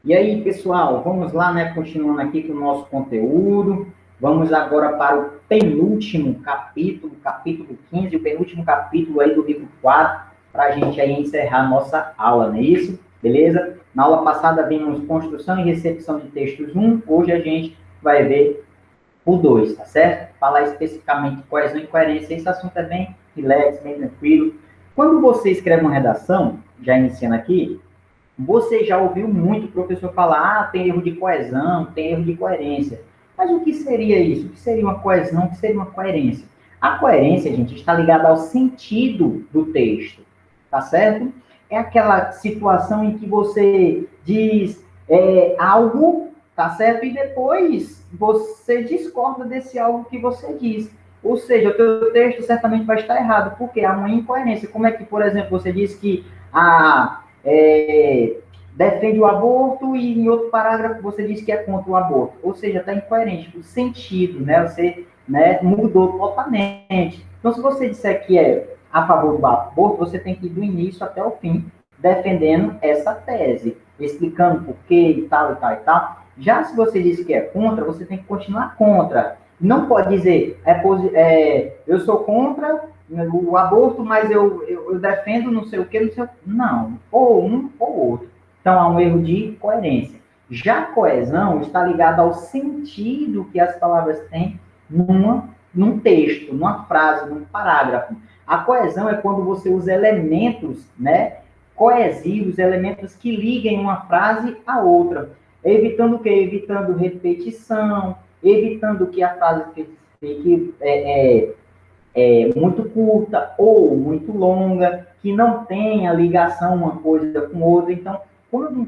E aí, pessoal, vamos lá, né? Continuando aqui com o nosso conteúdo. Vamos agora para o penúltimo capítulo, capítulo 15, o penúltimo capítulo aí do livro 4, para a gente aí encerrar a nossa aula, não é isso? Beleza? Na aula passada vimos construção e recepção de textos 1, hoje a gente vai ver o 2, tá certo? Falar especificamente de coesão e coerência, esse assunto é bem relax, bem tranquilo. Quando você escreve uma redação, já iniciando aqui, você já ouviu muito o professor falar, tem erro de coesão, tem erro de coerência. Mas o que seria isso? O que seria uma coesão? O que seria uma coerência? A coerência, gente, está ligada ao sentido do texto, tá certo? É aquela situação em que você diz algo, tá certo? E depois você discorda desse algo que você diz. Ou seja, o teu texto certamente vai estar errado, porque há uma incoerência. Como é que, por exemplo, você diz que defende o aborto e em outro parágrafo você diz que é contra o aborto. Ou seja, está incoerente. O sentido, né? Você mudou totalmente. Então, se você disser que é a favor do aborto, você tem que ir do início até o fim defendendo essa tese, explicando por quê e tal, e tal, e tal. Já se você diz que é contra, você tem que continuar contra. Não pode dizer, eu sou contra o aborto, mas eu defendo não sei o que, não sei o que. Não, ou um ou outro. Então, há um erro de coerência. Já a coesão está ligada ao sentido que as palavras têm num texto, numa frase, num parágrafo. A coesão é quando você usa elementos, né, coesivos, elementos que liguem uma frase à outra. Evitando o quê? Evitando repetição, evitando que a frase fique muito curta ou muito longa, que não tenha ligação uma coisa com outra. Então, quando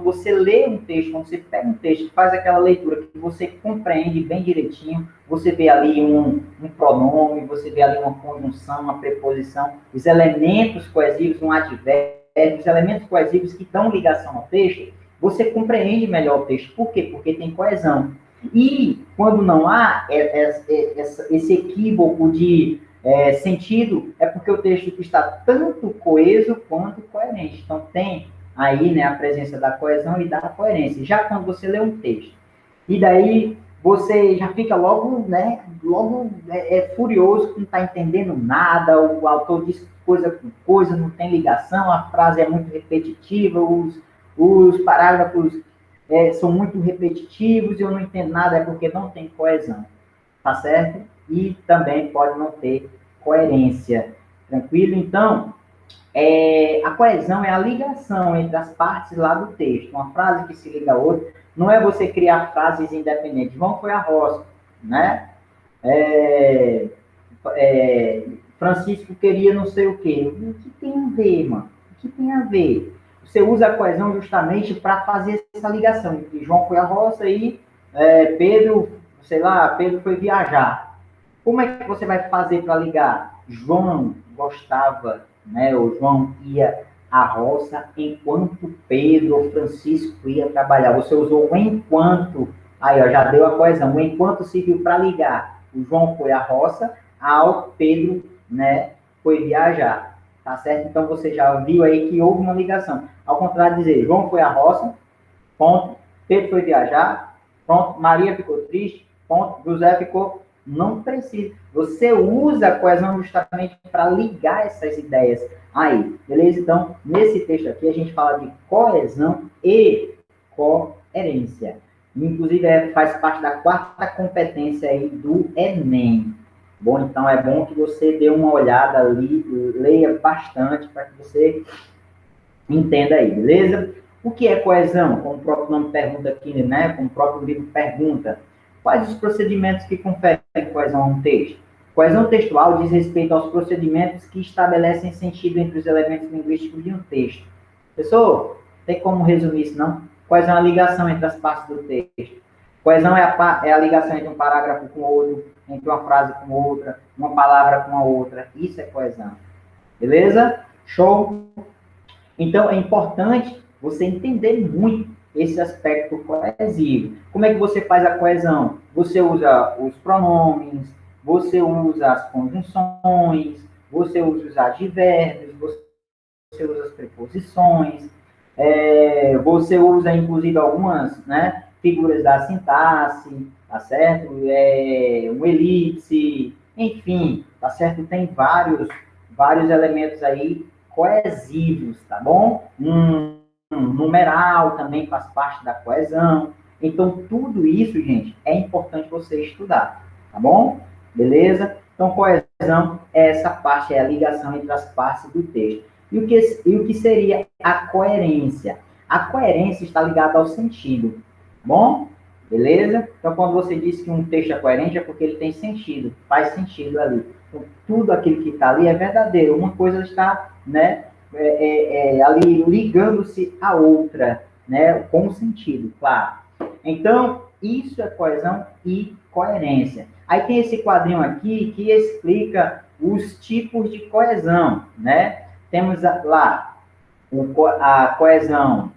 você lê um texto, quando você pega um texto, faz aquela leitura que você compreende bem direitinho, você vê ali um pronome, você vê ali uma conjunção, uma preposição, os elementos coesivos, um advérbio, os elementos coesivos que dão ligação ao texto, você compreende melhor o texto. Por quê? Porque tem coesão. E quando não há esse equívoco de sentido, é porque o texto está tanto coeso quanto coerente. Então, tem aí, né, a presença da coesão e da coerência. Já quando você lê um texto, e daí você já fica logo, né, furioso, que não está entendendo nada, o autor diz coisa com coisa, não tem ligação, a frase é muito repetitiva, os parágrafos são muito repetitivos e eu não entendo nada, é porque não tem coesão, tá certo? E também pode não ter coerência. Tranquilo? Então, a coesão é a ligação entre as partes lá do texto. Uma frase que se liga a outra. Não é você criar frases independentes. João foi à roça, né? É, Francisco queria não sei o quê. O que tem a ver, mano? O que tem a ver? Você usa a coesão justamente para fazer essa ligação. Que João foi à roça e Pedro, sei lá, Pedro foi viajar. Como é que você vai fazer para ligar? João gostava, né? O João ia à roça enquanto Pedro ou Francisco ia trabalhar. Você usou o enquanto. Aí, ó, já deu a coesão. O enquanto serviu para ligar. O João foi à roça, ao Pedro, né, foi viajar. Tá certo? Então você já viu aí que houve uma ligação. Ao contrário de dizer, João foi à roça, ponto. Pedro foi viajar, ponto. Maria ficou triste, ponto. José ficou. Não precisa. Você usa a coesão justamente para ligar essas ideias aí, beleza? Então, nesse texto aqui, a gente fala de coesão e coerência. Inclusive, faz parte da quarta competência aí do Enem. Bom, então é bom que você dê uma olhada ali, leia bastante para que você entenda aí, beleza? O que é coesão? Como o próprio nome pergunta aqui, né? Como o próprio livro pergunta. Quais os procedimentos que conferem coesão a um texto? Coesão textual diz respeito aos procedimentos que estabelecem sentido entre os elementos linguísticos de um texto. Pessoal, tem como resumir isso, não? Coesão é a ligação entre as partes do texto. Coesão é a ligação entre um parágrafo com outro, entre uma frase com outra, uma palavra com a outra. Isso é coesão. Beleza? Show? Então, é importante você entender muito esse aspecto coesivo. Como é que você faz a coesão? Você usa os pronomes, você usa as conjunções, você usa os advérbios, você usa as preposições. Você usa, inclusive, algumas, né, figuras da sintaxe, tá certo? Um elipse, enfim, tá certo? Tem vários elementos aí coesivos, tá bom? Um numeral também faz parte da coesão. Então, tudo isso, gente, é importante você estudar, tá bom? Beleza? Então, coesão é essa parte, é a ligação entre as partes do texto. E o que seria a coerência? A coerência está ligada ao sentido, tá bom? Beleza? Então, quando você diz que um texto é coerente, é porque ele tem sentido, faz sentido ali. Então, tudo aquilo que está ali é verdadeiro. Uma coisa está, né, ali ligando-se à outra, né, com sentido, claro. Então, isso é coesão e coerência. Aí tem esse quadrinho aqui que explica os tipos de coesão, né? Temos lá a coesão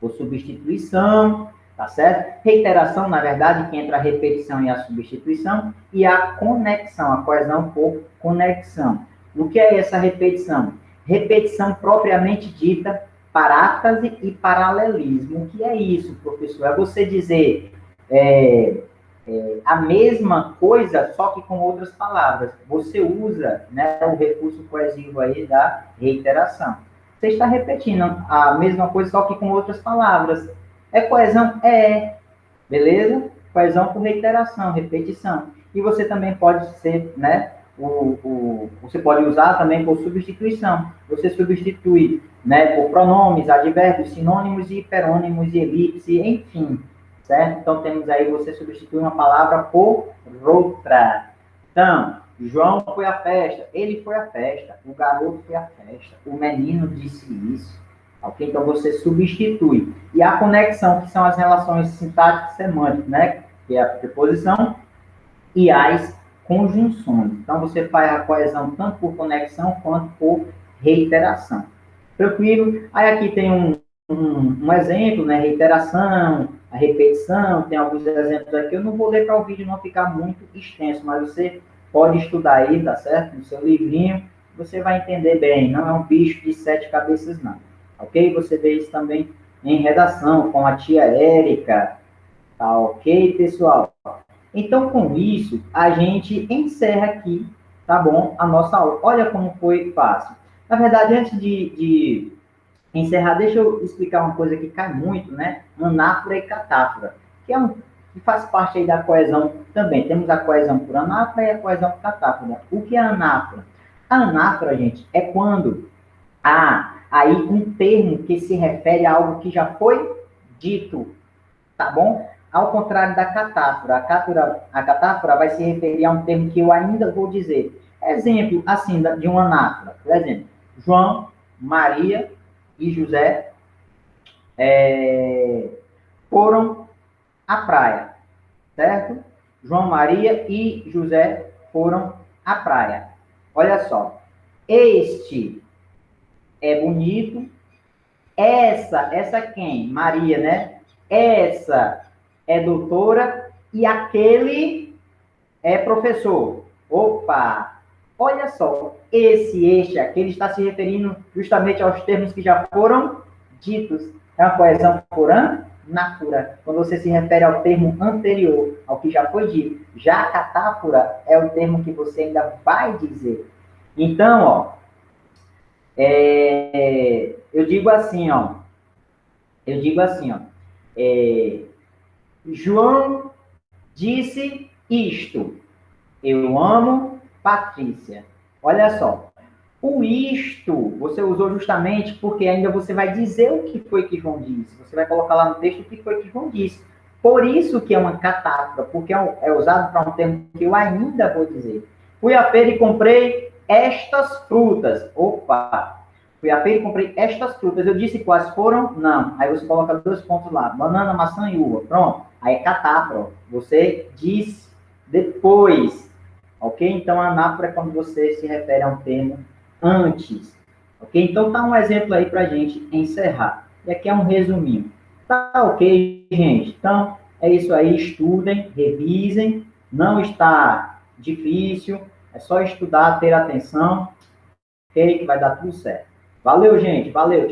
por substituição, tá certo? Reiteração, na verdade, que entra a repetição e a substituição, e a conexão, a coesão por conexão. O que é essa repetição? Repetição propriamente dita, paráfrase e paralelismo. O que é isso, professor? É você dizer a mesma coisa, só que com outras palavras. Você usa, né, o recurso coesivo aí da reiteração. Você está repetindo a mesma coisa, só que com outras palavras. É coesão? É. Beleza? Coesão por reiteração, repetição. E você também pode ser, né, você pode usar também por substituição. Você substitui, né, por pronomes, advérbios, sinônimos e hiperônimos e elipse, enfim. Certo? Então, temos aí, você substitui uma palavra por outra. Então, João foi à festa, ele foi à festa, o garoto foi à festa, o menino disse isso. Ok? Então, você substitui. E a conexão, que são as relações sintáticas semânticas, né? Que é a preposição e as conjunções. Então, você faz a coesão tanto por conexão quanto por reiteração. Tranquilo? Aí aqui tem um exemplo, né? Reiteração, a repetição, tem alguns exemplos aqui. Eu não vou ler para o vídeo não ficar muito extenso, mas você pode estudar aí, tá certo? No seu livrinho, você vai entender bem. Não é um bicho de 7 cabeças, não. Ok? Você vê isso também em redação, com a tia Érica. Tá ok, pessoal? Então, com isso, a gente encerra aqui, tá bom? A nossa aula. Olha como foi fácil. Na verdade, antes de encerrar, deixa eu explicar uma coisa que cai muito, né? Anáfora e catáfora, que faz parte aí da coesão também. Temos a coesão por anáfora e a coesão por catáfora. O que é anáfora? A anáfora, gente, é quando há aí um termo que se refere a algo que já foi dito, tá bom? Ao contrário da catáfora. A catáfora vai se referir a um termo que eu ainda vou dizer. Exemplo, assim, de uma anáfora. Por exemplo, João, Maria e José foram à praia, certo? João, Maria e José foram à praia. Olha só. Este é bonito. Essa quem? Maria, né? Essa é doutora e aquele é professor. Opa! Olha só, este, aquele está se referindo justamente aos termos que já foram ditos. É uma coesão por anáfora, quando você se refere ao termo anterior, ao que já foi dito. Já a catáfora é o termo que você ainda vai dizer. Então, ó, eu digo assim, ó, João disse isto. Eu amo Patrícia. Olha só. O isto você usou justamente porque ainda você vai dizer o que foi que João disse. Você vai colocar lá no texto o que foi que João disse. Por isso que é uma catáfora, porque é usado para um termo que eu ainda vou dizer. Fui à feira e comprei estas frutas. Opa! Fui à feira e comprei estas frutas. Eu disse quais foram? Não. Aí você coloca 2 pontos lá. Banana, maçã e uva. Pronto. Aí é catáfora. Você diz depois. Ok? Então, a anáfora é quando você se refere a um termo antes. Ok? Então, tá um exemplo aí para a gente encerrar. E aqui é um resuminho. Tá ok, gente? Então, é isso aí. Estudem, revisem. Não está difícil. É só estudar, ter atenção. Ok? Que vai dar tudo certo. Valeu, gente. Valeu.